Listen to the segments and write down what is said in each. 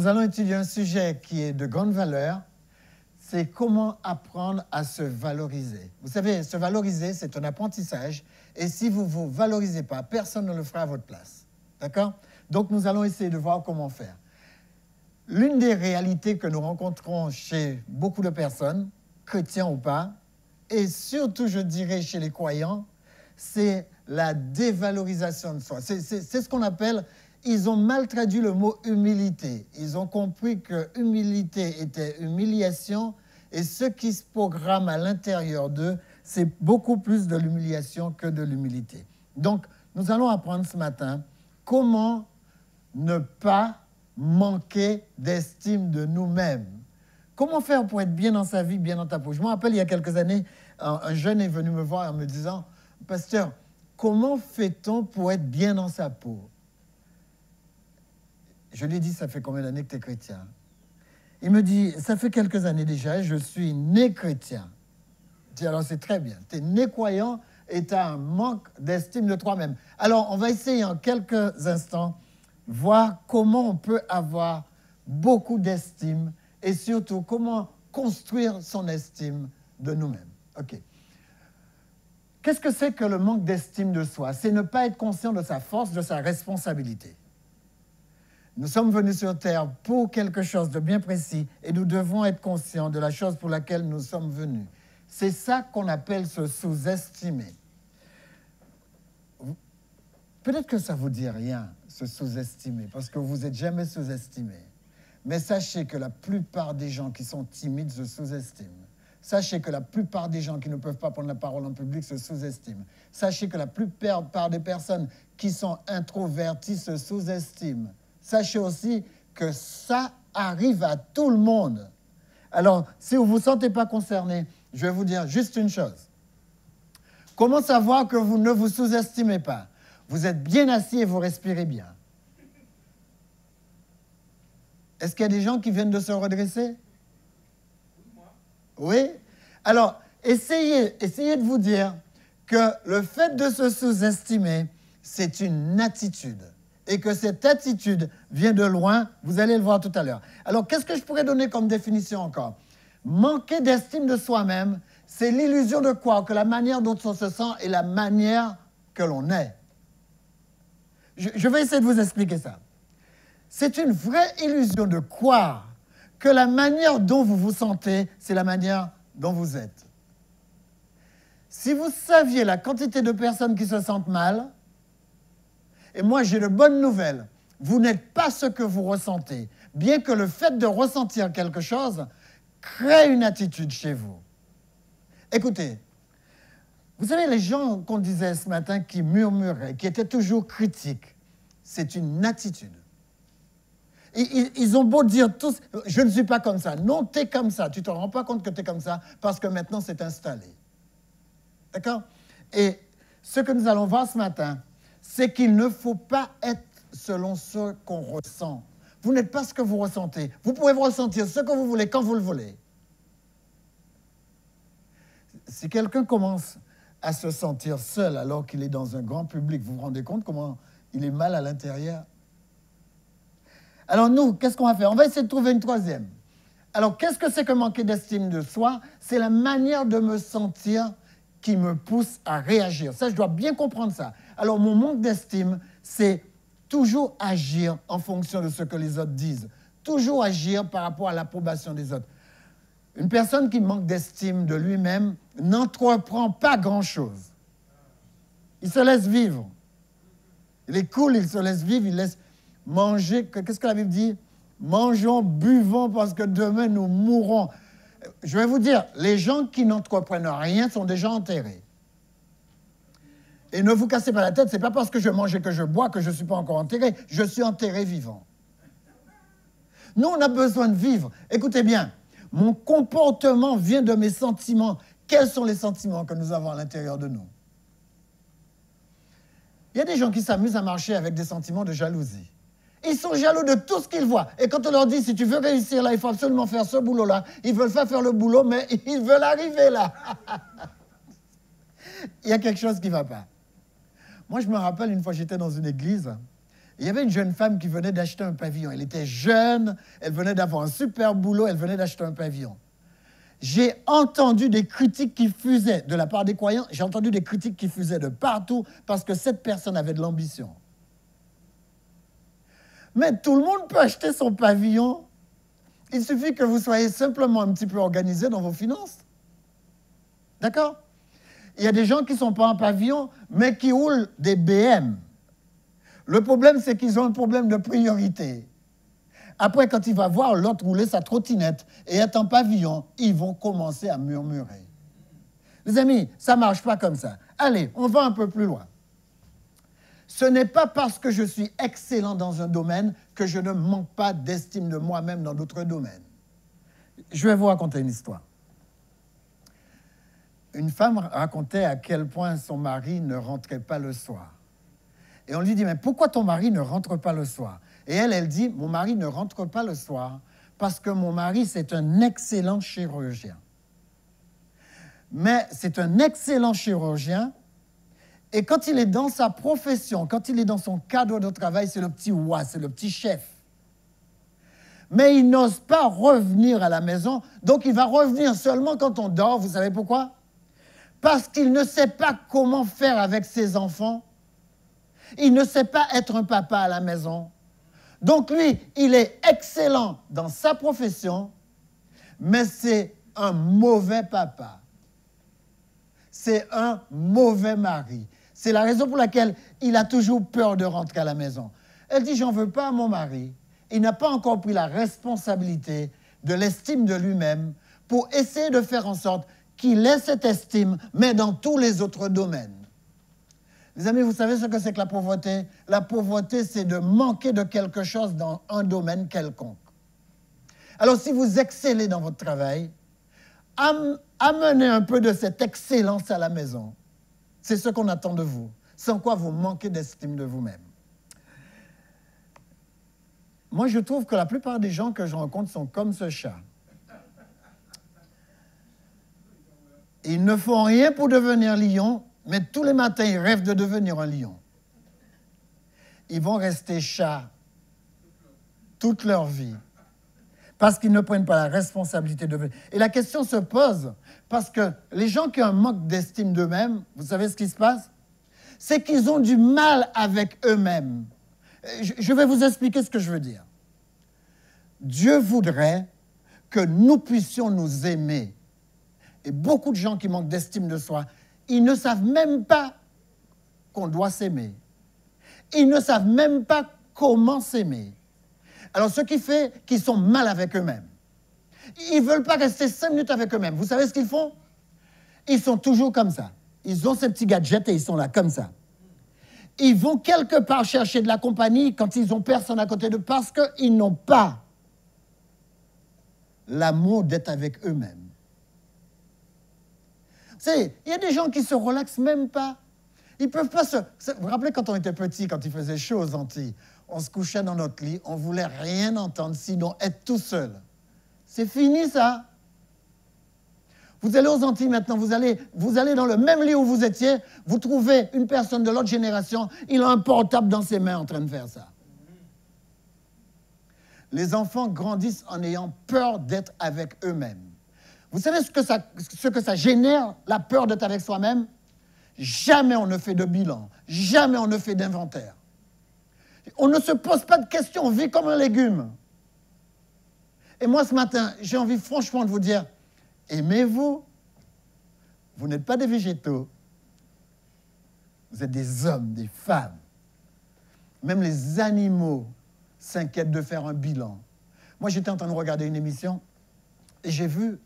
allons étudier un sujet qui est de grande valeur, c'est comment apprendre à se valoriser. Vous savez, se valoriser, c'est un apprentissage, et si vous ne vous valorisez pas, personne ne le fera à votre place. D'accord? Donc, nous allons essayer de voir comment faire. L'une des réalités que nous rencontrons chez beaucoup de personnes, chrétiens ou pas, et surtout, je dirais, chez les croyants, c'est la dévalorisation de soi. C'est ce qu'on appelle, ils ont mal traduit le mot humilité. Ils ont compris que humilité était humiliation, et ce qui se programme à l'intérieur d'eux, c'est beaucoup plus de l'humiliation que de l'humilité. Donc, nous allons apprendre ce matin comment ne pas manquer d'estime de nous-mêmes. Comment faire pour être bien dans sa vie, bien dans ta peau? Je me rappelle, il y a quelques années, un jeune est venu me voir en me disant, « Pasteur, comment fait-on pour être bien dans sa peau? » Je lui ai dit, « Ça fait combien d'années que tu es chrétien? » Il me dit, « Ça fait quelques années déjà, je suis né chrétien. » Je dis, « Alors c'est très bien, tu es né croyant et tu as un manque d'estime de toi-même. » Alors, on va essayer en quelques instants voir comment on peut avoir beaucoup d'estime et surtout comment construire son estime de nous-mêmes. OK. Qu'est-ce que c'est que le manque d'estime de soi? C'est ne pas être conscient de sa force, de sa responsabilité. Nous sommes venus sur Terre pour quelque chose de bien précis et nous devons être conscients de la chose pour laquelle nous sommes venus. C'est ça qu'on appelle se sous-estimer. Peut-être que ça ne vous dit rien, se sous-estimer, parce que vous n'êtes jamais sous-estimé. Mais sachez que la plupart des gens qui sont timides se sous-estiment. Sachez que la plupart des gens qui ne peuvent pas prendre la parole en public se sous-estiment. Sachez que la plupart des personnes qui sont introverties se sous-estiment. Sachez aussi que ça arrive à tout le monde. Alors, si vous ne vous sentez pas concerné, je vais vous dire juste une chose. Comment savoir que vous ne vous sous-estimez pas? Vous êtes bien assis et vous respirez bien. Est-ce qu'il y a des gens qui viennent de se redresser? Oui? Alors, essayez de vous dire que le fait de se sous-estimer, c'est une attitude. Et que cette attitude vient de loin, vous allez le voir tout à l'heure. Alors, qu'est-ce que je pourrais donner comme définition encore? Manquer d'estime de soi-même, c'est l'illusion de croire que la manière dont on se sent est la manière que l'on est. Je vais essayer de vous expliquer ça. C'est une vraie illusion de croire que la manière dont vous vous sentez, c'est la manière dont vous êtes. Si vous saviez la quantité de personnes qui se sentent mal, et moi j'ai de bonnes nouvelles, vous n'êtes pas ce que vous ressentez, bien que le fait de ressentir quelque chose crée une attitude chez vous. Écoutez, vous savez, les gens qu'on disait ce matin qui murmuraient, qui étaient toujours critiques, c'est une attitude. Ils ont beau dire tous, je ne suis pas comme ça. Non, tu es comme ça. Tu ne te rends pas compte que tu es comme ça parce que maintenant c'est installé. D'accord? Et ce que nous allons voir ce matin, c'est qu'il ne faut pas être selon ce qu'on ressent. Vous n'êtes pas ce que vous ressentez. Vous pouvez ressentir ce que vous voulez quand vous le voulez. Si quelqu'un commence à se sentir seul alors qu'il est dans un grand public, vous vous rendez compte comment il est mal à l'intérieur? Alors nous, qu'est-ce qu'on va faire? On va essayer de trouver une troisième. Alors, qu'est-ce que c'est que manquer d'estime de soi? C'est la manière de me sentir qui me pousse à réagir. Ça, je dois bien comprendre ça. Alors, mon manque d'estime, c'est toujours agir en fonction de ce que les autres disent. Toujours agir par rapport à l'approbation des autres. Une personne qui manque d'estime de lui-même n'entreprend pas grand-chose. Il se laisse vivre. Il est cool, il se laisse vivre, il laisse manger. Qu'est-ce que la Bible dit? Mangeons, buvons, parce que demain nous mourrons. Je vais vous dire, les gens qui n'entreprennent rien sont déjà enterrés. Et ne vous cassez pas la tête, ce n'est pas parce que je mange et que je bois que je ne suis pas encore enterré. Je suis enterré vivant. Nous, on a besoin de vivre. Écoutez bien, mon comportement vient de mes sentiments. Quels sont les sentiments que nous avons à l'intérieur de nous? Il y a des gens qui s'amusent à marcher avec des sentiments de jalousie. Ils sont jaloux de tout ce qu'ils voient. Et quand on leur dit, si tu veux réussir là, il faut absolument faire ce boulot-là, ils ne veulent pas faire le boulot, mais ils veulent arriver là. Il y a quelque chose qui ne va pas. Moi, je me rappelle, une fois, j'étais dans une église Il y avait une jeune femme qui venait d'acheter un pavillon. Elle était jeune, elle venait d'avoir un super boulot, elle venait d'acheter un pavillon. J'ai entendu des critiques qui fusaient de la part des croyants, j'ai entendu des critiques qui fusaient de partout parce que cette personne avait de l'ambition. Mais tout le monde peut acheter son pavillon. Il suffit que vous soyez simplement un petit peu organisé dans vos finances. D'accord? Il y a des gens qui ne sont pas en pavillon, mais qui roulent des BM. Le problème, c'est qu'ils ont un problème de priorité. Après, quand il va voir l'autre rouler sa trottinette et être en pavillon, ils vont commencer à murmurer. Les amis, ça ne marche pas comme ça. Allez, on va un peu plus loin. Ce n'est pas parce que je suis excellent dans un domaine que je ne manque pas d'estime de moi-même dans d'autres domaines. Je vais vous raconter une histoire. Une femme racontait à quel point son mari ne rentrait pas le soir. Et on lui dit, mais pourquoi ton mari ne rentre pas le soir? Et elle dit, mon mari ne rentre pas le soir parce que mon mari, c'est un excellent chirurgien. Mais c'est un excellent chirurgien. Et quand il est dans sa profession, quand il est dans son cadre de travail, c'est le petit roi, c'est le petit chef. Mais il n'ose pas revenir à la maison, donc il va revenir seulement quand on dort. Vous savez pourquoi? Parce qu'il ne sait pas comment faire avec ses enfants. Il ne sait pas être un papa à la maison. Donc lui, il est excellent dans sa profession, mais c'est un mauvais papa. C'est un mauvais mari. C'est la raison pour laquelle il a toujours peur de rentrer à la maison. Elle dit, j'en veux pas à mon mari. Il n'a pas encore pris la responsabilité de l'estime de lui-même pour essayer de faire en sorte qu'il ait cette estime, mais dans tous les autres domaines. Les amis, vous savez ce que c'est que la pauvreté? La pauvreté, c'est de manquer de quelque chose dans un domaine quelconque. Alors, si vous excellez dans votre travail, amenez un peu de cette excellence à la maison. C'est ce qu'on attend de vous, sans quoi vous manquez d'estime de vous-même. Moi, je trouve que la plupart des gens que je rencontre sont comme ce chat. Ils ne font rien pour devenir lion, mais tous les matins, ils rêvent de devenir un lion. Ils vont rester chats toute leur vie parce qu'ils ne prennent pas la responsabilité de devenir. Et la question se pose parce que les gens qui ont un manque d'estime d'eux-mêmes, vous savez ce qui se passe? C'est qu'ils ont du mal avec eux-mêmes. Je vais vous expliquer ce que je veux dire. Dieu voudrait que nous puissions nous aimer. Et beaucoup de gens qui manquent d'estime de soi, ils ne savent même pas qu'on doit s'aimer. Ils ne savent même pas comment s'aimer. Alors, ce qui fait qu'ils sont mal avec eux-mêmes. Ils ne veulent pas rester 5 minutes avec eux-mêmes. Vous savez ce qu'ils font? Ils sont toujours comme ça. Ils ont ces petits gadgets et ils sont là comme ça. Ils vont quelque part chercher de la compagnie quand ils n'ont personne à côté d'eux parce qu'ils n'ont pas l'amour d'être avec eux-mêmes. Vous savez, il y a des gens qui ne se relaxent même pas. Ils ne peuvent pas se... Vous vous rappelez quand on était petit, quand il faisait chaud aux Antilles, on se couchait dans notre lit, on ne voulait rien entendre, sinon être tout seul. C'est fini, ça. Vous allez aux Antilles maintenant, vous allez dans le même lit où vous étiez, vous trouvez une personne de l'autre génération, il a un portable dans ses mains en train de faire ça. Les enfants grandissent en ayant peur d'être avec eux-mêmes. Vous savez ce que ça génère, la peur d'être avec soi-même? Jamais on ne fait de bilan, jamais on ne fait d'inventaire. On ne se pose pas de questions, on vit comme un légume. Et moi, ce matin, j'ai envie franchement de vous dire, aimez-vous. Vous n'êtes pas des végétaux. Vous êtes des hommes, des femmes. Même les animaux s'inquiètent de faire un bilan. Moi, j'étais en train de regarder une émission et j'ai vu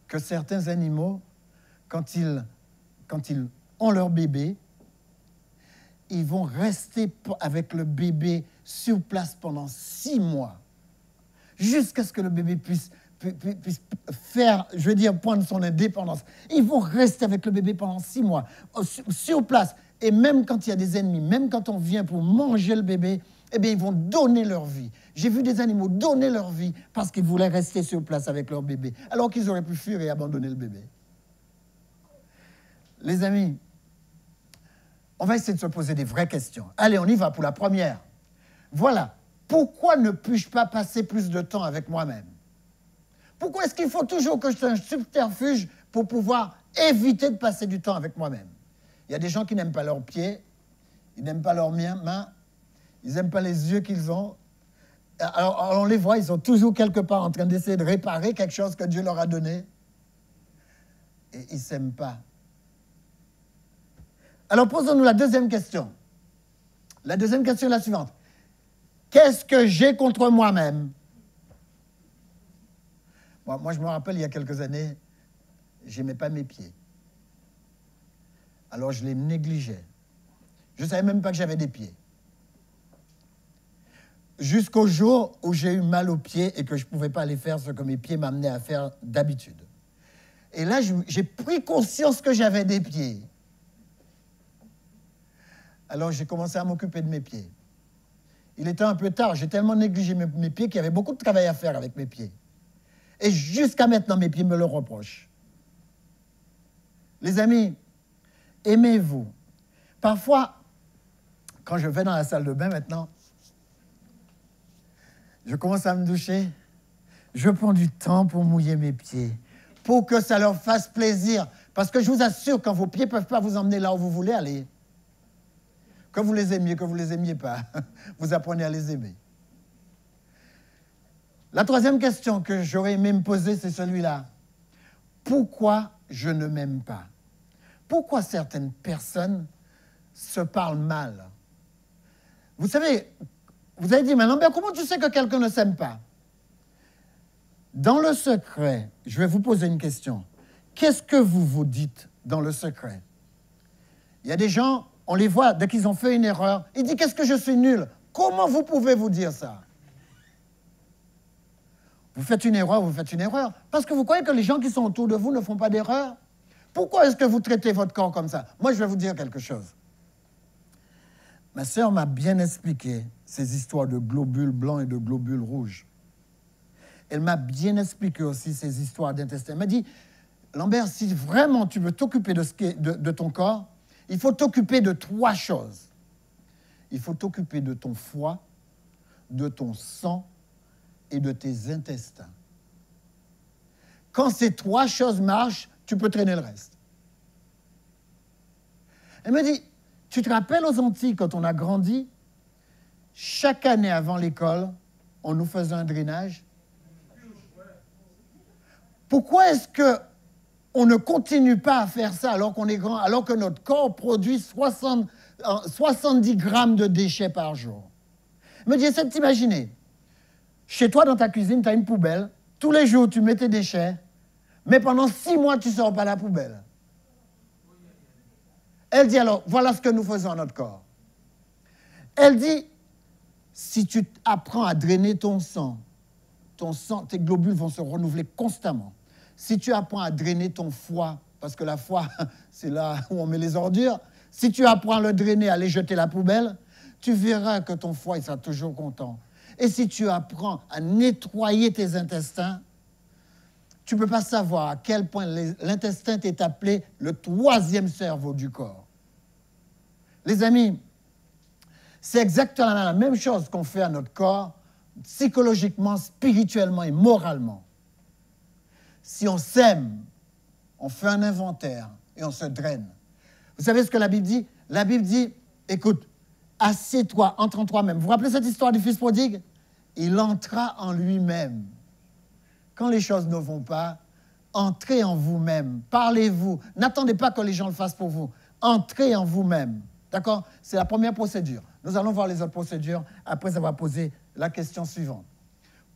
que certains animaux, quand ils ont leur bébé, ils vont rester avec le bébé sur place pendant 6 mois, jusqu'à ce que le bébé puisse faire, je veux dire, prendre son indépendance. Ils vont rester avec le bébé pendant 6 mois, sur place. Et même quand il y a des ennemis, même quand on vient pour manger le bébé, eh bien, ils vont donner leur vie. J'ai vu des animaux donner leur vie parce qu'ils voulaient rester sur place avec leur bébé, alors qu'ils auraient pu fuir et abandonner le bébé. Les amis, on va essayer de se poser des vraies questions. Allez, on y va pour la première. voilà, pourquoi ne puis-je pas passer plus de temps avec moi-même? Pourquoi est-ce qu'il faut toujours que je sois un subterfuge pour pouvoir éviter de passer du temps avec moi-même? Il y a des gens qui n'aiment pas leurs pieds, ils n'aiment pas leurs mains, ils n'aiment pas les yeux qu'ils ont. Alors, on les voit, ils sont toujours quelque part en train d'essayer de réparer quelque chose que Dieu leur a donné. Et ils ne s'aiment pas. Alors, posons-nous la deuxième question. La deuxième question est la suivante. Qu'est-ce que j'ai contre moi-même? Bon, moi, je me rappelle, il y a quelques années, je n'aimais pas mes pieds. Alors, je les négligeais. Je ne savais même pas que j'avais des pieds. Jusqu'au jour où j'ai eu mal aux pieds et que je ne pouvais pas aller faire ce que mes pieds m'amenaient à faire d'habitude. Et là, j'ai pris conscience que j'avais des pieds. Alors, j'ai commencé à m'occuper de mes pieds. Il était un peu tard, j'ai tellement négligé mes pieds qu'il y avait beaucoup de travail à faire avec mes pieds. Et jusqu'à maintenant, mes pieds me le reprochent. Les amis, aimez-vous. Parfois, quand je vais dans la salle de bain maintenant, je commence à me doucher, je prends du temps pour mouiller mes pieds, pour que ça leur fasse plaisir. Parce que je vous assure, quand vos pieds ne peuvent pas vous emmener là où vous voulez aller, que vous les aimiez, que vous ne les aimiez pas, vous apprenez à les aimer. La troisième question que j'aurais aimé me poser, c'est celui-là. Pourquoi je ne m'aime pas? Pourquoi certaines personnes se parlent mal? Vous savez, vous avez dit maintenant, comment tu sais que quelqu'un ne s'aime pas? Dans le secret, je vais vous poser une question. Qu'est-ce que vous vous dites dans le secret? Il y a des gens, on les voit, dès qu'ils ont fait une erreur, ils disent, qu'est-ce que je suis nul? Comment vous pouvez vous dire ça? Vous faites une erreur, vous faites une erreur. Parce que vous croyez que les gens qui sont autour de vous ne font pas d'erreur? Pourquoi est-ce que vous traitez votre corps comme ça? Moi, je vais vous dire quelque chose. Ma sœur m'a bien expliqué ces histoires de globules blancs et de globules rouges. Elle m'a bien expliqué aussi ces histoires d'intestin. Elle m'a dit, Lambert, si vraiment tu veux t'occuper de ton corps, il faut t'occuper de 3 choses. Il faut t'occuper de ton foie, de ton sang et de tes intestins. Quand ces 3 choses marchent, tu peux traîner le reste. Elle me dit, tu te rappelles aux Antilles, quand on a grandi, chaque année avant l'école, on nous faisait un drainage. Pourquoi est-ce qu'on ne continue pas à faire ça alors qu'on est grand, alors que notre corps produit 70 grammes de déchets par jour? Elle me dit, essaie de t'imaginer. Chez toi, dans ta cuisine, tu as une poubelle. Tous les jours, tu mets tes déchets. Mais pendant 6 mois, tu ne sors pas la poubelle. Elle dit alors, voilà ce que nous faisons à notre corps. Elle dit, si tu apprends à drainer ton sang, tes globules vont se renouveler constamment. Si tu apprends à drainer ton foie, parce que la foie, c'est là où on met les ordures, si tu apprends à le drainer, à aller jeter la poubelle, tu verras que ton foie, il sera toujours content. Et si tu apprends à nettoyer tes intestins, tu ne peux pas savoir à quel point l'intestin t'est appelé le 3e cerveau du corps. Les amis, c'est exactement la même chose qu'on fait à notre corps, psychologiquement, spirituellement et moralement. Si on s'aime, on fait un inventaire et on se draine. Vous savez ce que la Bible dit? La Bible dit, écoute, assieds-toi, entre en toi-même. Vous vous rappelez cette histoire du fils prodigue? Il entra en lui-même. Quand les choses ne vont pas, entrez en vous-même, parlez-vous. N'attendez pas que les gens le fassent pour vous. Entrez en vous-même. D'accord? C'est la première procédure. Nous allons voir les autres procédures après avoir posé la question suivante.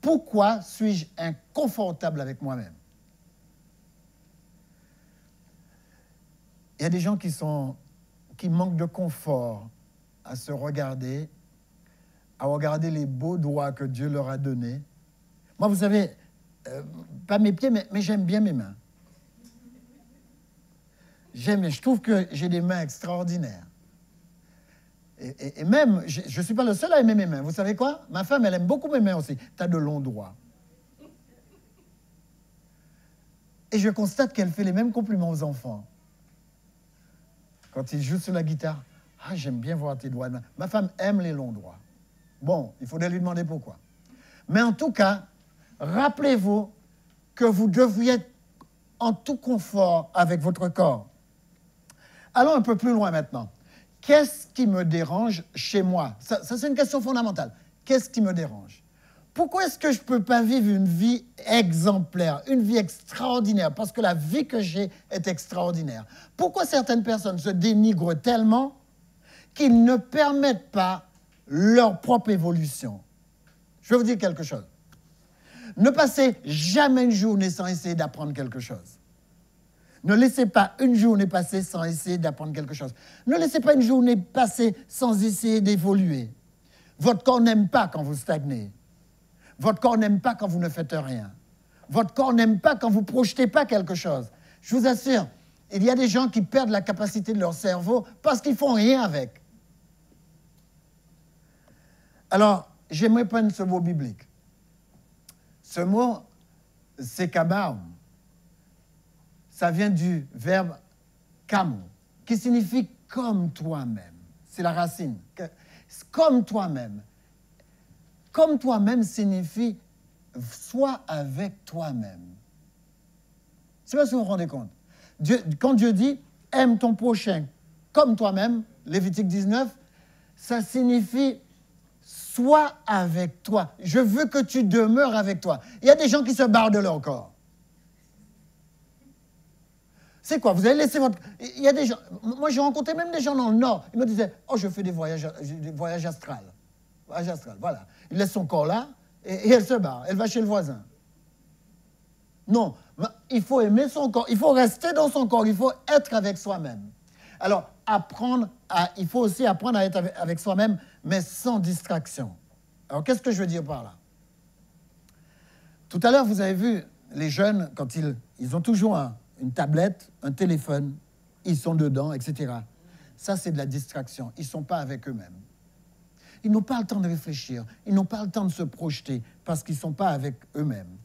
Pourquoi suis-je inconfortable avec moi-même? Il y a des gens qui manquent de confort à se regarder, à regarder les beaux doigts que Dieu leur a donnés. Moi, vous savez, pas mes pieds, mais j'aime bien mes mains. Je trouve que j'ai des mains extraordinaires. Et même, je ne suis pas le seul à aimer mes mains. Vous savez quoi? Ma femme, elle aime beaucoup mes mains aussi. Tu as de longs doigts. Et je constate qu'elle fait les mêmes compliments aux enfants. Quand ils jouent sur la guitare, « Ah, j'aime bien voir tes doigts. » Ma femme aime les longs doigts. Bon, il faudrait lui demander pourquoi. Mais en tout cas, rappelez-vous que vous devriez être en tout confort avec votre corps. Allons un peu plus loin maintenant. Qu'est-ce qui me dérange chez moi? Ça c'est une question fondamentale. Qu'est-ce qui me dérange? Pourquoi est-ce que je ne peux pas vivre une vie exemplaire, une vie extraordinaire? Parce que la vie que j'ai est extraordinaire. Pourquoi certaines personnes se dénigrent tellement qu'ils ne permettent pas leur propre évolution? Je vais vous dire quelque chose. Ne passez jamais une journée sans essayer d'apprendre quelque chose. Ne laissez pas une journée passer sans essayer d'apprendre quelque chose. Ne laissez pas une journée passer sans essayer d'évoluer. Votre corps n'aime pas quand vous stagnez. Votre corps n'aime pas quand vous ne faites rien. Votre corps n'aime pas quand vous ne projetez pas quelque chose. Je vous assure, il y a des gens qui perdent la capacité de leur cerveau parce qu'ils ne font rien avec. Alors, j'aimerais prendre ce mot biblique. Ce mot, c'est kabaum. Ça vient du verbe kamo, qui signifie comme toi-même. C'est la racine. Comme toi-même. Comme toi-même signifie sois avec toi-même. Je ne sais pas si vous vous rendez compte. Quand Dieu dit aime ton prochain comme toi-même, Lévitique 19, ça signifie sois avec toi. Je veux que tu demeures avec toi. Il y a des gens qui se barrent de leur corps. C'est quoi? Vous allez laisser votre... Il y a des gens... Moi, j'ai rencontré même des gens dans le Nord. Ils me disaient, oh, je fais des voyages astrales. Voyage astral, voilà. Il laisse son corps là et elle se barre. Elle va chez le voisin. Non, il faut aimer son corps. Il faut rester dans son corps. Il faut être avec soi-même. Alors, il faut aussi apprendre à être avec soi-même, mais sans distraction. Alors, qu'est-ce que je veux dire par là? Tout à l'heure, vous avez vu, les jeunes, quand ils ont toujours une tablette, un téléphone, ils sont dedans, etc. Ça, c'est de la distraction. Ils ne sont pas avec eux-mêmes. Ils n'ont pas le temps de réfléchir. Ils n'ont pas le temps de se projeter parce qu'ils ne sont pas avec eux-mêmes.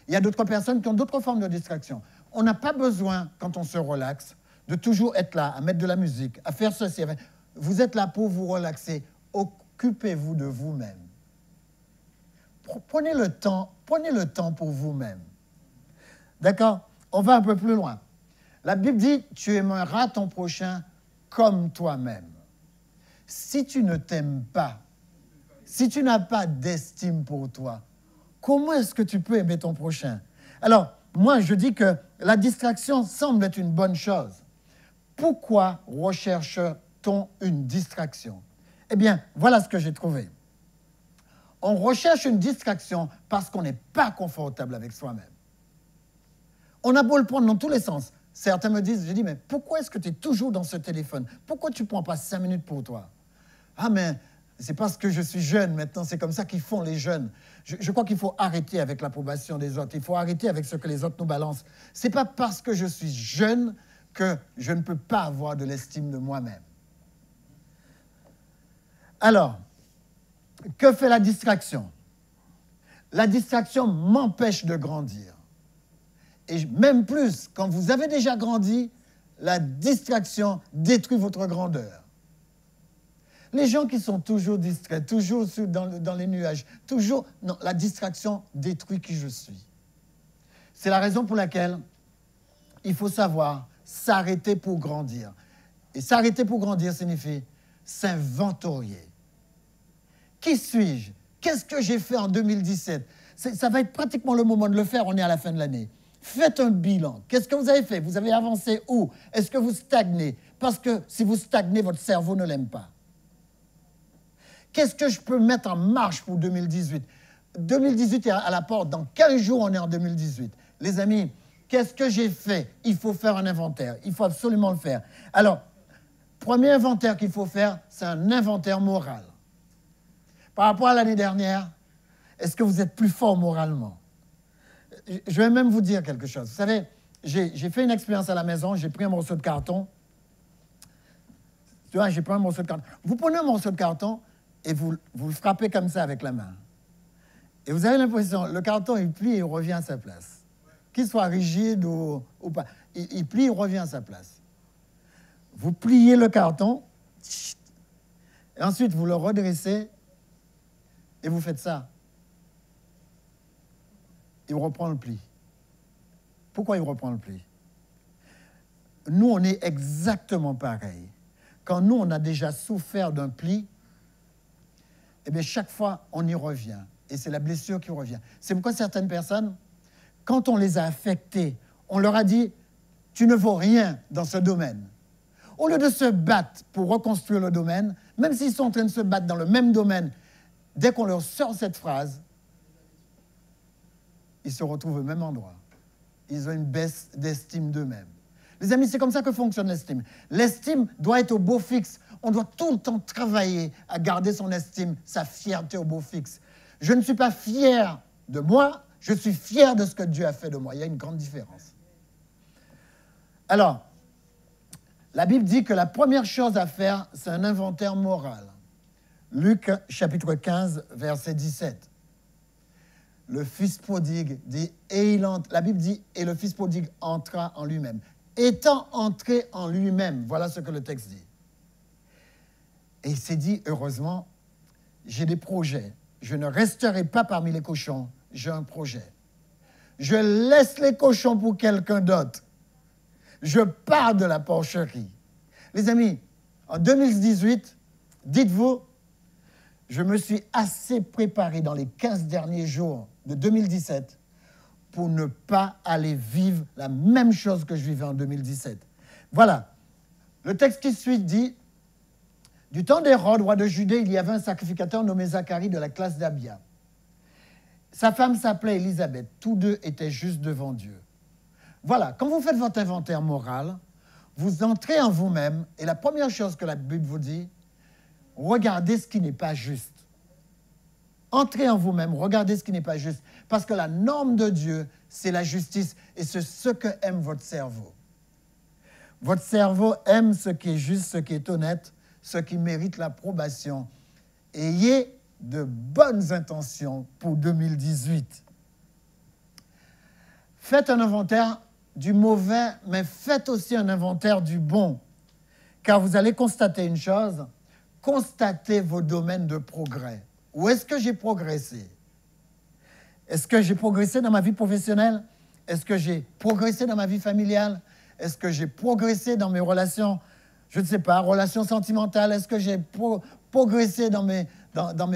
Il y a d'autres personnes qui ont d'autres formes de distraction. On n'a pas besoin, quand on se relaxe, de toujours être là, à mettre de la musique, à faire ceci. Vous êtes là pour vous relaxer. Occupez-vous de vous-même. Prenez le temps pour vous-même. D'accord? On va un peu plus loin. La Bible dit, tu aimeras ton prochain comme toi-même. Si tu ne t'aimes pas, si tu n'as pas d'estime pour toi, comment est-ce que tu peux aimer ton prochain? Alors, moi, je dis que la distraction semble être une bonne chose. Pourquoi recherche-t-on une distraction? Eh bien, voilà ce que j'ai trouvé. On recherche une distraction parce qu'on n'est pas confortable avec soi-même. On a beau le prendre dans tous les sens. Certains me disent, je dis, mais pourquoi est-ce que tu es toujours dans ce téléphone? Pourquoi tu ne prends pas 5 minutes pour toi? Ah, mais c'est parce que je suis jeune maintenant, c'est comme ça qu'ils font les jeunes. Je crois qu'il faut arrêter avec l'approbation des autres, il faut arrêter avec ce que les autres nous balancent. Ce n'est pas parce que je suis jeune que je ne peux pas avoir de l'estime de moi-même. Alors, que fait la distraction? La distraction m'empêche de grandir. Et même plus, quand vous avez déjà grandi, la distraction détruit votre grandeur. Les gens qui sont toujours distraits, toujours dans les nuages, toujours... Non, la distraction détruit qui je suis. C'est la raison pour laquelle il faut savoir s'arrêter pour grandir. Et s'arrêter pour grandir signifie s'inventorier. Qui suis-je? Qu'est-ce que j'ai fait en 2017? Ça va être pratiquement le moment de le faire, on est à la fin de l'année. Faites un bilan. Qu'est-ce que vous avez fait? Vous avez avancé où? Est-ce que vous stagnez? Parce que si vous stagnez, votre cerveau ne l'aime pas. Qu'est-ce que je peux mettre en marche pour 2018? 2018 est à la porte. Dans 15 jours, on est en 2018. Les amis, qu'est-ce que j'ai fait? Il faut faire un inventaire. Il faut absolument le faire. Alors, premier inventaire qu'il faut faire, c'est un inventaire moral. Par rapport à l'année dernière, est-ce que vous êtes plus fort moralement? Je vais même vous dire quelque chose. Vous savez, j'ai fait une expérience à la maison, j'ai pris un morceau de carton. Tu vois, j'ai pris un morceau de carton. Vous prenez un morceau de carton et vous le frappez comme ça avec la main. Et vous avez l'impression, le carton, il plie et il revient à sa place. Qu'il soit rigide ou pas. Il plie, il revient à sa place. Vous pliez le carton, et ensuite vous le redressez, et vous faites ça. Il reprend le pli. Pourquoi il reprend le pli? Nous, on est exactement pareil. Quand nous, on a déjà souffert d'un pli, eh bien, chaque fois, on y revient. Et c'est la blessure qui revient. C'est pourquoi certaines personnes, quand on les a affectées, on leur a dit « tu ne vaux rien dans ce domaine ». Au lieu de se battre pour reconstruire le domaine, même s'ils sont en train de se battre dans le même domaine, dès qu'on leur sort cette phrase, ils se retrouvent au même endroit. Ils ont une baisse d'estime d'eux-mêmes. Les amis, c'est comme ça que fonctionne l'estime. L'estime doit être au beau fixe. On doit tout le temps travailler à garder son estime, sa fierté au beau fixe. Je ne suis pas fier de moi, je suis fier de ce que Dieu a fait de moi. Il y a une grande différence. Alors, la Bible dit que la première chose à faire, c'est un inventaire moral. Luc, chapitre 15, verset 17. Le fils prodigue dit, la Bible dit, et le fils prodigue entra en lui-même. Étant entré en lui-même, voilà ce que le texte dit. Et il s'est dit, heureusement, j'ai des projets. Je ne resterai pas parmi les cochons, j'ai un projet. Je laisse les cochons pour quelqu'un d'autre. Je pars de la porcherie. Les amis, en 2018, dites-vous, je me suis assez préparé dans les 15 derniers jours de 2017 pour ne pas aller vivre la même chose que je vivais en 2017. Voilà. Le texte qui suit dit, du temps d'Hérode, roi de Judée, il y avait un sacrificateur nommé Zacharie de la classe d'Abia. Sa femme s'appelait Élisabeth. Tous deux étaient justes devant Dieu. Voilà. Quand vous faites votre inventaire moral, vous entrez en vous-même et la première chose que la Bible vous dit, regardez ce qui n'est pas juste. Entrez en vous-même, regardez ce qui n'est pas juste. Parce que la norme de Dieu, c'est la justice et c'est ce que aime votre cerveau. Votre cerveau aime ce qui est juste, ce qui est honnête, ce qui mérite l'approbation. Ayez de bonnes intentions pour 2018. Faites un inventaire du mauvais, mais faites aussi un inventaire du bon. Car vous allez constater une chose, constatez vos domaines de progrès. Où est-ce que j'ai progressé? Est-ce que j'ai progressé dans ma vie professionnelle? Est-ce que j'ai progressé dans ma vie familiale? Est-ce que j'ai progressé dans mes relations, je ne sais pas, relations sentimentales? Est-ce que j'ai progressé dans mes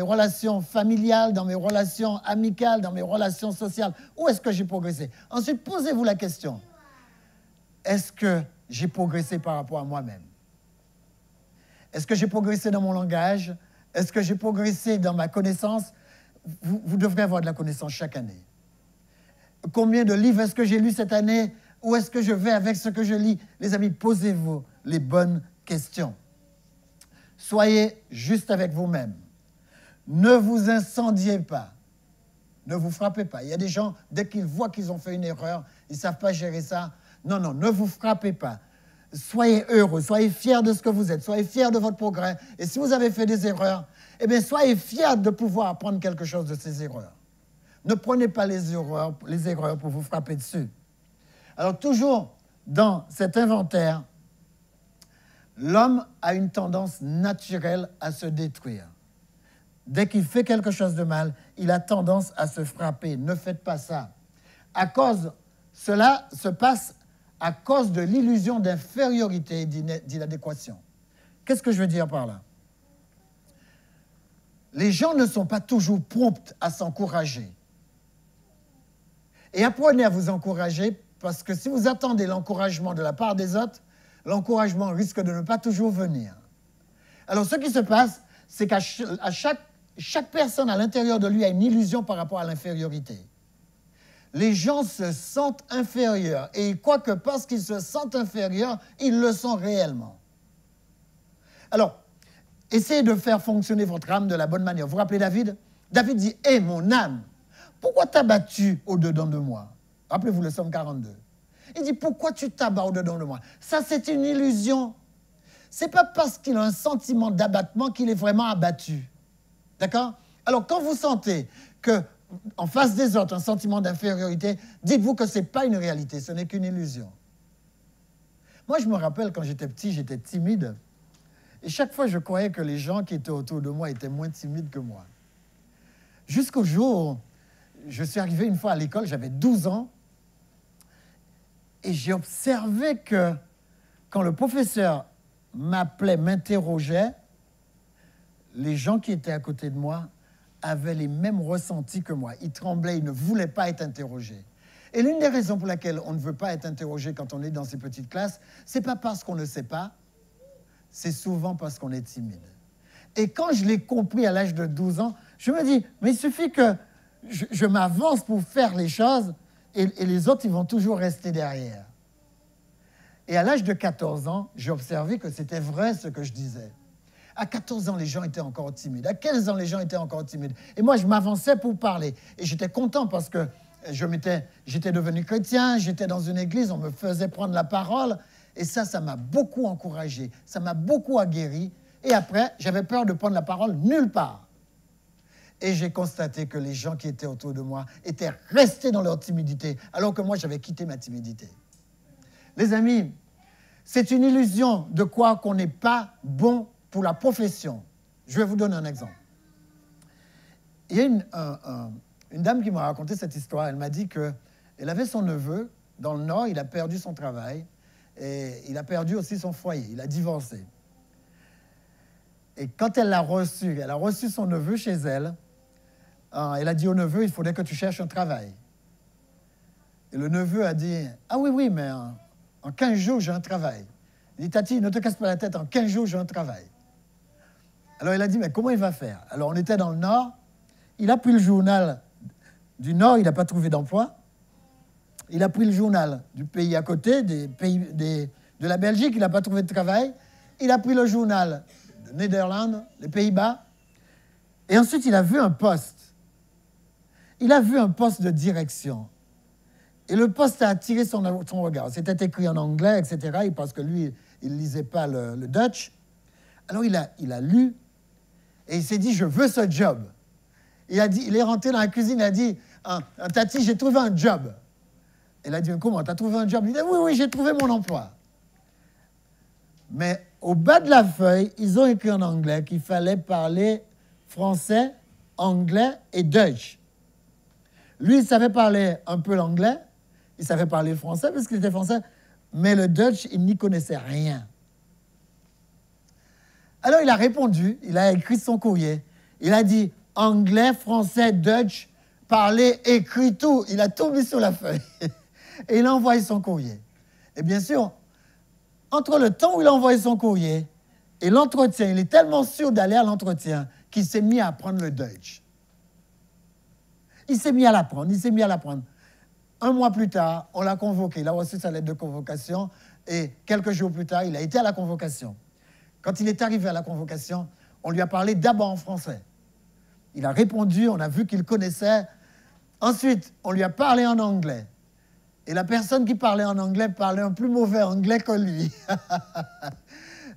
relations familiales, dans mes relations amicales, dans mes relations sociales? Où est-ce que j'ai progressé? Ensuite, posez-vous la question. Est-ce que j'ai progressé par rapport à moi-même? Est-ce que j'ai progressé dans mon langage? Est-ce que j'ai progressé dans ma connaissance? Vous devrez avoir de la connaissance chaque année. Combien de livres est-ce que j'ai lus cette année? Où est-ce que je vais avec ce que je lis? Les amis, posez-vous les bonnes questions. Soyez juste avec vous-même. Ne vous incendiez pas. Ne vous frappez pas. Il y a des gens, dès qu'ils voient qu'ils ont fait une erreur, ils ne savent pas gérer ça. Non, non, ne vous frappez pas. Soyez heureux, soyez fiers de ce que vous êtes, soyez fiers de votre progrès. Et si vous avez fait des erreurs, eh bien, soyez fiers de pouvoir apprendre quelque chose de ces erreurs. Ne prenez pas les erreurs pour vous frapper dessus. Alors, toujours dans cet inventaire, l'homme a une tendance naturelle à se détruire. Dès qu'il fait quelque chose de mal, il a tendance à se frapper. Ne faites pas ça. Cela se passe à cause de l'illusion d'infériorité et d'inadéquation. Qu'est-ce que je veux dire par là? Les gens ne sont pas toujours prompts à s'encourager. Et apprenez à vous encourager, parce que si vous attendez l'encouragement de la part des autres, l'encouragement risque de ne pas toujours venir. Alors, ce qui se passe, c'est qu'à chaque personne à l'intérieur de lui a une illusion par rapport à l'infériorité. Les gens se sentent inférieurs. Et ils croient que parce qu'ils se sentent inférieurs, ils le sont réellement. Alors, essayez de faire fonctionner votre âme de la bonne manière. Vous vous rappelez David? David dit, « Hé, mon âme, pourquoi t'as battu au-dedans de moi ?» Rappelez-vous le psaume 42. Il dit, « Pourquoi tu t'abats au-dedans de moi ?» Ça, c'est une illusion. Ce n'est pas parce qu'il a un sentiment d'abattement qu'il est vraiment abattu. D'accord? Alors, quand vous sentez que en face des autres, un sentiment d'infériorité, dites-vous que ce n'est pas une réalité, ce n'est qu'une illusion. Moi, je me rappelle, quand j'étais petit, j'étais timide. Et chaque fois, je croyais que les gens qui étaient autour de moi étaient moins timides que moi. Jusqu'au jour où je suis arrivé une fois à l'école, j'avais 12 ans, et j'ai observé que quand le professeur m'appelait, m'interrogeait, les gens qui étaient à côté de moi avaient les mêmes ressentis que moi. Ils tremblaient, ils ne voulaient pas être interrogés. Et l'une des raisons pour laquelle on ne veut pas être interrogé quand on est dans ces petites classes, ce n'est pas parce qu'on ne sait pas, c'est souvent parce qu'on est timide. Et quand je l'ai compris à l'âge de 12 ans, je me dis, mais il suffit que je m'avance pour faire les choses et les autres, ils vont toujours rester derrière. Et à l'âge de 14 ans, j'ai observé que c'était vrai ce que je disais. À 14 ans, les gens étaient encore timides. À 15 ans, les gens étaient encore timides. Et moi, je m'avançais pour parler. Et j'étais content parce que j'étais devenu chrétien, j'étais dans une église, on me faisait prendre la parole. Et ça m'a beaucoup encouragé, ça m'a beaucoup aguerri. Et après, j'avais peur de prendre la parole nulle part. Et j'ai constaté que les gens qui étaient autour de moi étaient restés dans leur timidité, alors que moi, j'avais quitté ma timidité. Les amis, c'est une illusion de croire qu'on n'est pas bon pour la profession. Je vais vous donner un exemple. Il y a une dame qui m'a raconté cette histoire. Elle m'a dit qu'elle avait son neveu dans le Nord, il a perdu son travail et il a perdu aussi son foyer, il a divorcé. Et quand elle a reçu son neveu chez elle, elle a dit au neveu, il faudrait que tu cherches un travail. Et le neveu a dit, ah oui, mais en 15 jours, j'ai un travail. Il dit, Tati, ne te casse pas la tête, en 15 jours, j'ai un travail. Alors, il a dit, mais comment il va faire? Alors, on était dans le Nord. Il a pris le journal du Nord, il n'a pas trouvé d'emploi. Il a pris le journal du pays à côté, de la Belgique, il n'a pas trouvé de travail. Il a pris le journal des Néderlandes, les Pays-Bas. Et ensuite, il a vu un poste. Il a vu un poste de direction. Et le poste a attiré son regard. C'était écrit en anglais, etc., parce que lui, il ne lisait pas le Dutch. Alors, il a lu et il s'est dit, je veux ce job. Il est rentré dans la cuisine, il a dit, Tati, j'ai trouvé un job. Elle a dit, comment, tu as trouvé un job? Il a dit, oui, j'ai trouvé mon emploi. Mais au bas de la feuille, ils ont écrit en anglais qu'il fallait parler français, anglais et Dutch. Lui, il savait parler un peu l'anglais, il savait parler le français parce qu'il était français, mais le Dutch, il n'y connaissait rien. Alors, il a répondu, il a écrit son courrier. Il a dit anglais, français, Dutch, parler, écrit, tout. Il a tout mis sur la feuille. Et il a envoyé son courrier. Et bien sûr, entre le temps où il a envoyé son courrier et l'entretien, il est tellement sûr d'aller à l'entretien qu'il s'est mis à apprendre le Dutch. Il s'est mis à l'apprendre. Un mois plus tard, on l'a convoqué. Il a reçu sa lettre de convocation et quelques jours plus tard, il a été à la convocation. Quand il est arrivé à la convocation, on lui a parlé d'abord en français. Il a répondu, on a vu qu'il connaissait. Ensuite, on lui a parlé en anglais. Et la personne qui parlait en anglais parlait un plus mauvais anglais que lui.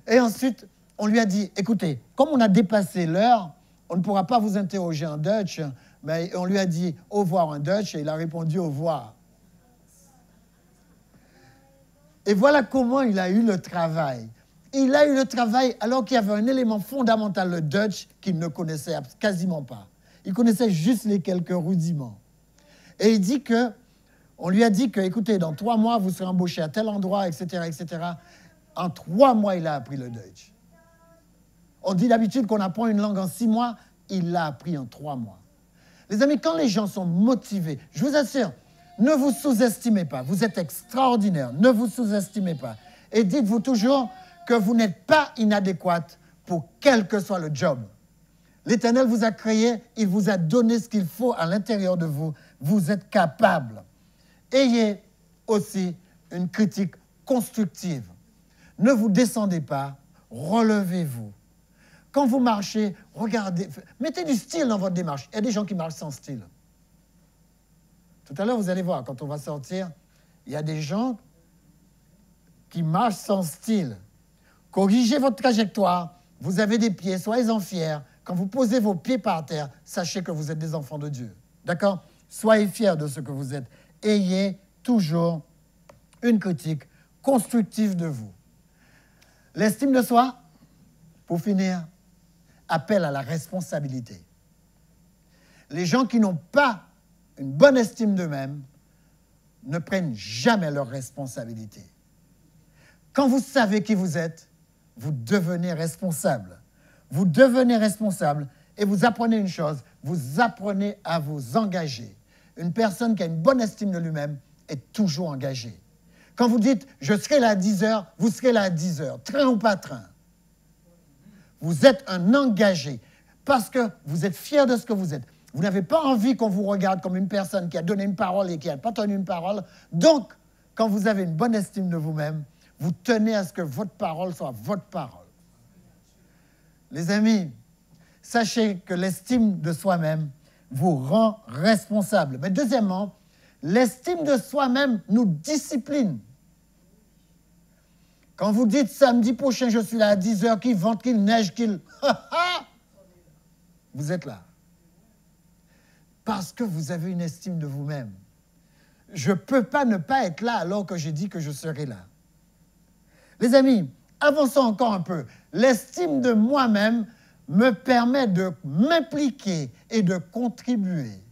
Et ensuite, on lui a dit, écoutez, comme on a dépassé l'heure, on ne pourra pas vous interroger en Dutch, mais on lui a dit au revoir en Dutch et il a répondu au revoir. Et voilà comment il a eu le travail. Il a eu le travail alors qu'il y avait un élément fondamental, le Dutch, qu'il ne connaissait quasiment pas. Il connaissait juste les quelques rudiments. Et il dit que, on lui a dit que, écoutez, dans 3 mois, vous serez embauché à tel endroit, etc., etc. En 3 mois, il a appris le Dutch. On dit d'habitude qu'on apprend une langue en 6 mois, il l'a appris en 3 mois. Les amis, quand les gens sont motivés, je vous assure, ne vous sous-estimez pas. Vous êtes extraordinaire. Ne vous sous-estimez pas. Et dites-vous toujours que vous n'êtes pas inadéquate pour quel que soit le job. L'Éternel vous a créé, il vous a donné ce qu'il faut à l'intérieur de vous. Vous êtes capable. Ayez aussi une critique constructive. Ne vous descendez pas, relevez-vous. Quand vous marchez, regardez, mettez du style dans votre démarche. Il y a des gens qui marchent sans style. Tout à l'heure, vous allez voir, quand on va sortir, il y a des gens qui marchent sans style. Corrigez votre trajectoire. Vous avez des pieds, soyez-en fiers. Quand vous posez vos pieds par terre, sachez que vous êtes des enfants de Dieu. D'accord? Soyez fiers de ce que vous êtes. Ayez toujours une critique constructive de vous. L'estime de soi, pour finir, appelle à la responsabilité. Les gens qui n'ont pas une bonne estime d'eux-mêmes ne prennent jamais leurs responsabilités. Quand vous savez qui vous êtes, vous devenez responsable. Vous devenez responsable et vous apprenez une chose, vous apprenez à vous engager. Une personne qui a une bonne estime de lui-même est toujours engagée. Quand vous dites « je serai là à 10 heures », vous serez là à 10 heures, train ou pas train. Vous êtes un engagé parce que vous êtes fier de ce que vous êtes. Vous n'avez pas envie qu'on vous regarde comme une personne qui a donné une parole et qui n'a pas tenu une parole. Donc, quand vous avez une bonne estime de vous-même, vous tenez à ce que votre parole soit votre parole. Les amis, sachez que l'estime de soi-même vous rend responsable. Mais deuxièmement, l'estime de soi-même nous discipline. Quand vous dites samedi prochain, je suis là à 10 heures, qu'il vente, qu'il neige, qu'il... vous êtes là. Parce que vous avez une estime de vous-même. Je ne peux pas ne pas être là alors que j'ai dit que je serai là. Les amis, avançons encore un peu. L'estime de moi-même me permet de m'impliquer et de contribuer.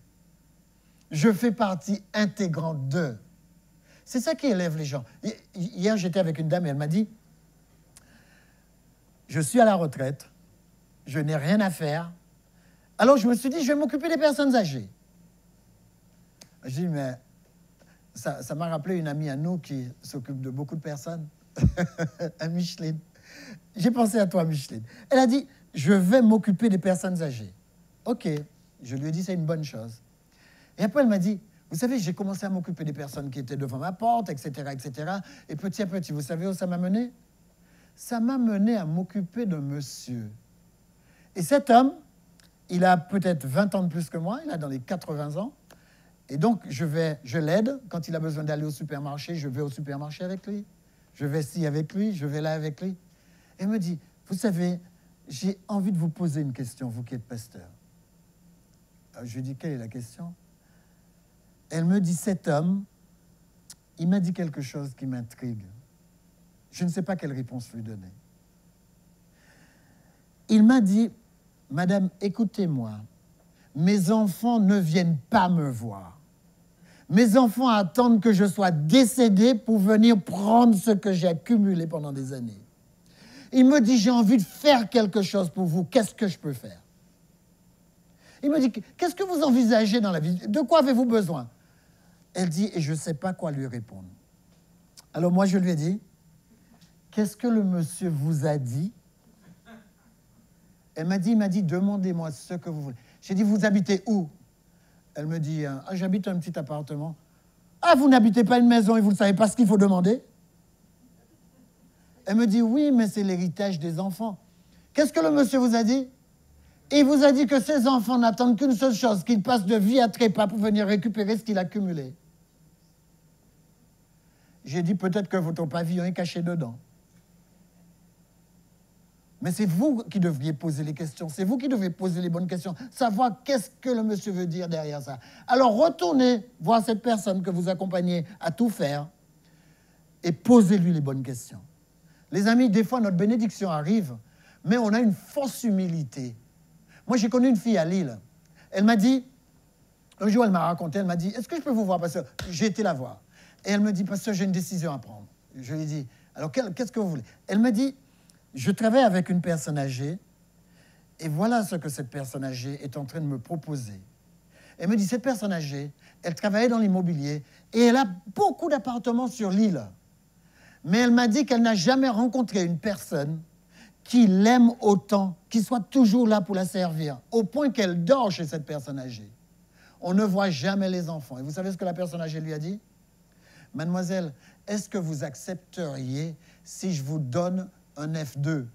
Je fais partie intégrante d'eux. C'est ça qui élève les gens. Hier, j'étais avec une dame et elle m'a dit « Je suis à la retraite, je n'ai rien à faire. » Alors, je me suis dit « Je vais m'occuper des personnes âgées. » Je dis « Mais ça m'a rappelé une amie à nous qui s'occupe de beaucoup de personnes. » à Micheline. J'ai pensé à toi, Micheline. Elle a dit, je vais m'occuper des personnes âgées. OK, je lui ai dit, c'est une bonne chose. Et après, elle m'a dit, vous savez, j'ai commencé à m'occuper des personnes qui étaient devant ma porte, etc., etc. Et petit à petit, vous savez où ça m'a mené? Ça m'a mené à m'occuper d'un monsieur. Et cet homme, il a peut-être 20 ans de plus que moi, il a dans les 80 ans. Et donc, je l'aide. Quand il a besoin d'aller au supermarché, je vais au supermarché avec lui. Je vais ici avec lui, je vais là avec lui. Elle me dit, vous savez, j'ai envie de vous poser une question, vous qui êtes pasteur. Alors, je lui dis, quelle est la question? Elle me dit, cet homme, il m'a dit quelque chose qui m'intrigue. Je ne sais pas quelle réponse lui donner. Il m'a dit, madame, écoutez-moi, mes enfants ne viennent pas me voir. Mes enfants attendent que je sois décédé pour venir prendre ce que j'ai accumulé pendant des années. Il me dit, j'ai envie de faire quelque chose pour vous. Qu'est-ce que je peux faire? Il me dit, qu'est-ce que vous envisagez dans la vie? De quoi avez-vous besoin? Elle dit, et je ne sais pas quoi lui répondre. Alors moi, je lui ai dit, qu'est-ce que le monsieur vous a dit? Il m'a dit, demandez-moi ce que vous voulez. J'ai dit, vous habitez où? Elle me dit, j'habite un petit appartement. Ah, vous n'habitez pas une maison et vous ne savez pas ce qu'il faut demander? Elle me dit, oui, mais c'est l'héritage des enfants. Qu'est-ce que le monsieur vous a dit? Il vous a dit que ses enfants n'attendent qu'une seule chose, qu'il passe de vie à trépas pour venir récupérer ce qu'il a cumulé. J'ai dit, peut-être que votre pavillon est caché dedans. Mais c'est vous qui devriez poser les questions. C'est vous qui devez poser les bonnes questions. Savoir qu'est-ce que le monsieur veut dire derrière ça. Alors retournez voir cette personne que vous accompagnez à tout faire et posez-lui les bonnes questions. Les amis, des fois notre bénédiction arrive, mais on a une fausse humilité. Moi, j'ai connu une fille à Lille. Elle m'a dit, un jour elle m'a raconté, elle m'a dit, est-ce que je peux vous voir, pasteur? J'ai été la voir. Et elle me dit, pasteur, j'ai une décision à prendre. Je lui ai dit, alors qu'est-ce que vous voulez? Elle me dit, je travaille avec une personne âgée et voilà ce que cette personne âgée est en train de me proposer. Elle me dit, cette personne âgée, elle travaillait dans l'immobilier et elle a beaucoup d'appartements sur l'île. Mais elle m'a dit qu'elle n'a jamais rencontré une personne qui l'aime autant, qui soit toujours là pour la servir, au point qu'elle dort chez cette personne âgée. On ne voit jamais les enfants. Et vous savez ce que la personne âgée lui a dit? Mademoiselle, est-ce que vous accepteriez si je vous donne un F2?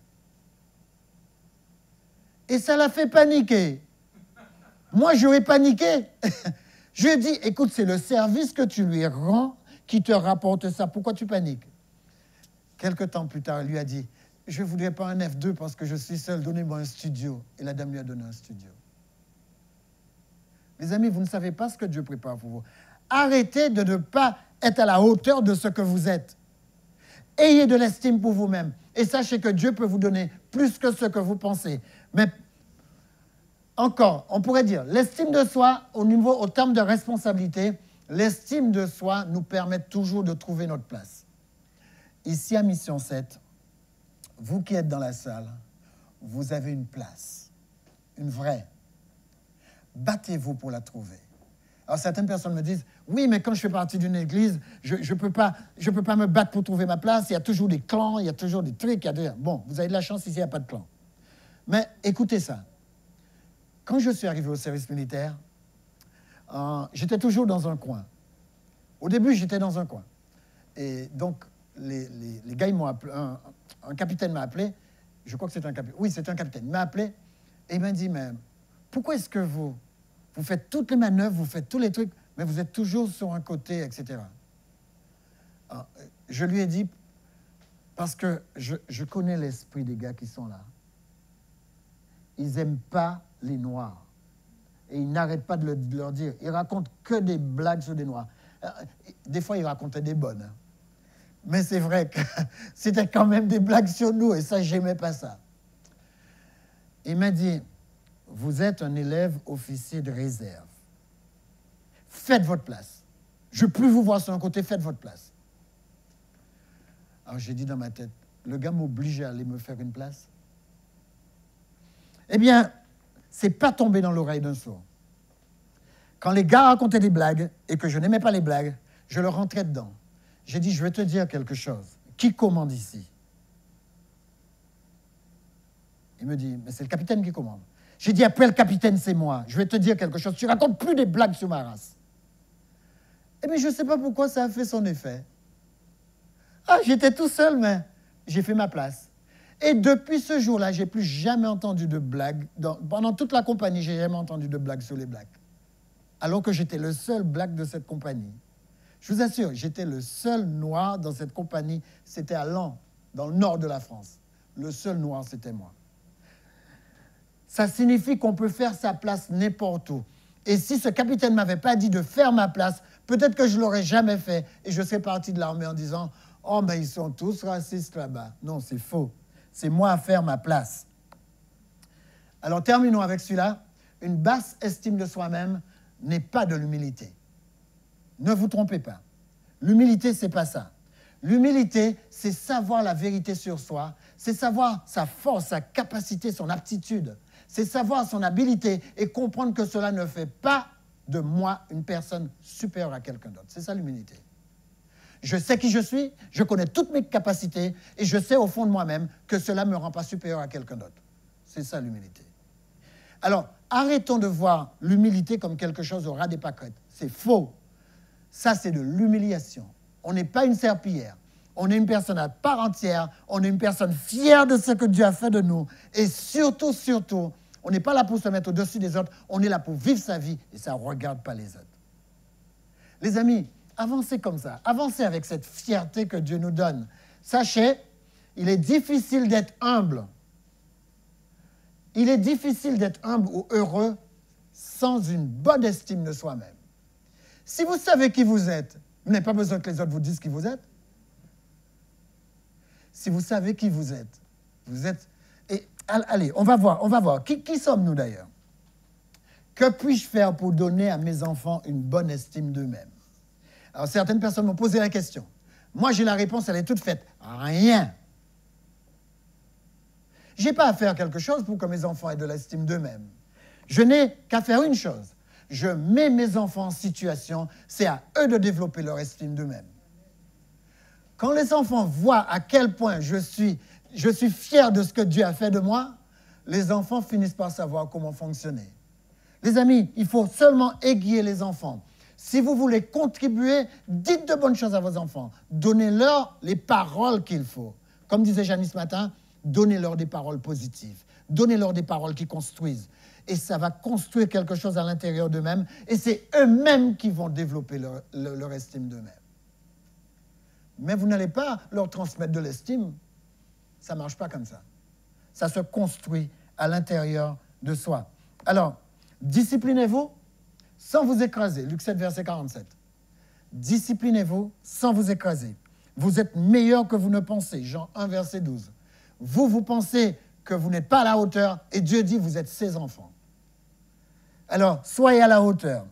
Et ça l'a fait paniquer. Moi, j'aurais paniqué. Je lui ai dit, écoute, c'est le service que tu lui rends qui te rapporte ça. Pourquoi tu paniques? Quelque temps plus tard, elle lui a dit, je ne voudrais pas un F2 parce que je suis seul, donnez-moi un studio. Et la dame lui a donné un studio. Les amis, vous ne savez pas ce que Dieu prépare pour vous. Arrêtez de ne pas être à la hauteur de ce que vous êtes. Ayez de l'estime pour vous-même. Et sachez que Dieu peut vous donner plus que ce que vous pensez. Mais encore, on pourrait dire, l'estime de soi, au terme de responsabilité, l'estime de soi nous permet toujours de trouver notre place. Ici, à Mission 7, vous qui êtes dans la salle, vous avez une place, une vraie. Battez-vous pour la trouver. Alors, certaines personnes me disent, oui, mais quand je fais partie d'une église, je ne peux pas me battre pour trouver ma place. Il y a toujours des clans, il y a toujours des trucs. Bon, vous avez de la chance ici, il n'y a pas de clan. Mais écoutez ça. Quand je suis arrivé au service militaire, j'étais toujours dans un coin. Au début, j'étais dans un coin. Et donc, les gars, ils m'ont appelé, un capitaine m'a appelé. Je crois que c'est un capitaine. Oui, c'est un capitaine. Il m'a appelé et il m'a dit, mais pourquoi est-ce que vous faites toutes les manœuvres, vous faites tous les trucs, mais vous êtes toujours sur un côté, etc. Alors, je lui ai dit, parce que je connais l'esprit des gars qui sont là. Ils n'aiment pas les Noirs. Et ils n'arrêtent pas de leur dire. Ils racontent que des blagues sur des Noirs. Des fois, ils racontaient des bonnes. Hein. Mais c'est vrai que c'était quand même des blagues sur nous, et ça, j'aimais pas ça. Il m'a dit, vous êtes un élève officier de réserve. Faites votre place. Je ne veux plus vous voir sur un côté, faites votre place. Alors j'ai dit dans ma tête, le gars m'oblige à aller me faire une place. Eh bien, c'est pas tombé dans l'oreille d'un sourd. Quand les gars racontaient des blagues et que je n'aimais pas les blagues, je leur rentrais dedans. J'ai dit, je vais te dire quelque chose. Qui commande ici? Il me dit, mais c'est le capitaine qui commande. J'ai dit, après le capitaine, c'est moi. Je vais te dire quelque chose. Tu racontes plus des blagues sur ma race. Eh bien, je ne sais pas pourquoi ça a fait son effet. Ah, j'étais tout seul, mais j'ai fait ma place. Et depuis ce jour-là, je n'ai plus jamais entendu de blagues. Pendant toute la compagnie, je n'ai jamais entendu de blagues sur les blacks. Alors que j'étais le seul black de cette compagnie. Je vous assure, j'étais le seul noir dans cette compagnie. C'était à Laon, dans le nord de la France. Le seul noir, c'était moi. Ça signifie qu'on peut faire sa place n'importe où. Et si ce capitaine ne m'avait pas dit de faire ma place, peut-être que je ne l'aurais jamais fait. Et je serais parti de l'armée en disant « Oh, mais ils sont tous racistes là-bas. » Non, c'est faux. C'est moi à faire ma place. Alors, terminons avec celui-là. Une basse estime de soi-même n'est pas de l'humilité. Ne vous trompez pas. L'humilité, ce n'est pas ça. L'humilité, c'est savoir la vérité sur soi. C'est savoir sa force, sa capacité, son aptitude. C'est savoir son habilité et comprendre que cela ne fait pas de moi une personne supérieure à quelqu'un d'autre. C'est ça l'humilité. Je sais qui je suis, je connais toutes mes capacités et je sais au fond de moi-même que cela ne me rend pas supérieur à quelqu'un d'autre. C'est ça l'humilité. Alors, arrêtons de voir l'humilité comme quelque chose au ras des pâquerettes. C'est faux. Ça, c'est de l'humiliation. On n'est pas une serpillière. On est une personne à part entière. On est une personne fière de ce que Dieu a fait de nous. Et surtout, surtout, on n'est pas là pour se mettre au-dessus des autres. On est là pour vivre sa vie et ça ne regarde pas les autres. Les amis, avancez comme ça. Avancez avec cette fierté que Dieu nous donne. Sachez, il est difficile d'être humble. Il est difficile d'être humble ou heureux sans une bonne estime de soi-même. Si vous savez qui vous êtes, vous n'avez pas besoin que les autres vous disent qui vous êtes. Si vous savez qui vous êtes. Et allez, on va voir. Qui sommes-nous d'ailleurs? Que puis-je faire pour donner à mes enfants une bonne estime d'eux-mêmes? Alors, certaines personnes m'ont posé la question. Moi, j'ai la réponse, elle est toute faite. Rien. Je n'ai pas à faire quelque chose pour que mes enfants aient de l'estime d'eux-mêmes. Je n'ai qu'à faire une chose. Je mets mes enfants en situation, c'est à eux de développer leur estime d'eux-mêmes. Quand les enfants voient à quel point je suis fier de ce que Dieu a fait de moi, les enfants finissent par savoir comment fonctionner. Les amis, il faut seulement aiguiller les enfants. Si vous voulez contribuer, dites de bonnes choses à vos enfants. Donnez-leur les paroles qu'il faut. Comme disait Janice ce matin, donnez-leur des paroles positives. Donnez-leur des paroles qui construisent. Et ça va construire quelque chose à l'intérieur d'eux-mêmes. Et c'est eux-mêmes qui vont développer leur estime d'eux-mêmes. Mais vous n'allez pas leur transmettre de l'estime. Ça ne marche pas comme ça. Ça se construit à l'intérieur de soi. Alors, disciplinez-vous sans vous écraser. Luc 7, verset 47. Disciplinez-vous sans vous écraser. Vous êtes meilleur que vous ne pensez. Jean 1, verset 12. Vous pensez que vous n'êtes pas à la hauteur et Dieu dit vous êtes ses enfants. Alors, soyez à la hauteur.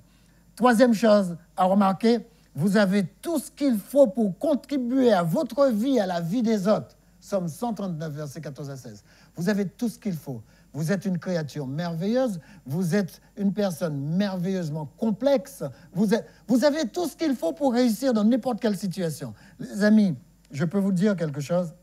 Troisième chose à remarquer, vous avez tout ce qu'il faut pour contribuer à votre vie, à la vie des autres. Somme 139, versets 14 à 16. Vous avez tout ce qu'il faut. Vous êtes une créature merveilleuse, vous êtes une personne merveilleusement complexe, vous avez tout ce qu'il faut pour réussir dans n'importe quelle situation. Les amis, je peux vous dire quelque chose.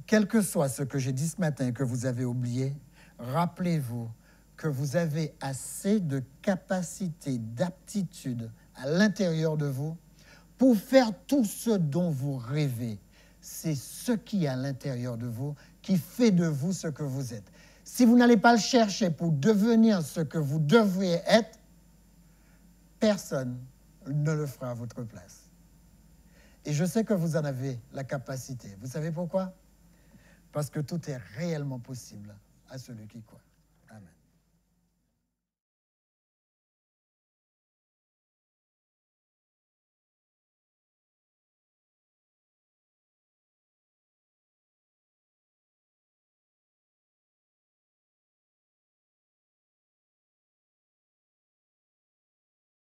Quel que soit ce que j'ai dit ce matin et que vous avez oublié, rappelez-vous que vous avez assez de capacité, d'aptitude à l'intérieur de vous pour faire tout ce dont vous rêvez. C'est ce qui est à l'intérieur de vous qui fait de vous ce que vous êtes. Si vous n'allez pas le chercher pour devenir ce que vous devriez être, personne ne le fera à votre place. Et je sais que vous en avez la capacité. Vous savez pourquoi? Parce que tout est réellement possible à celui qui croit. Amen.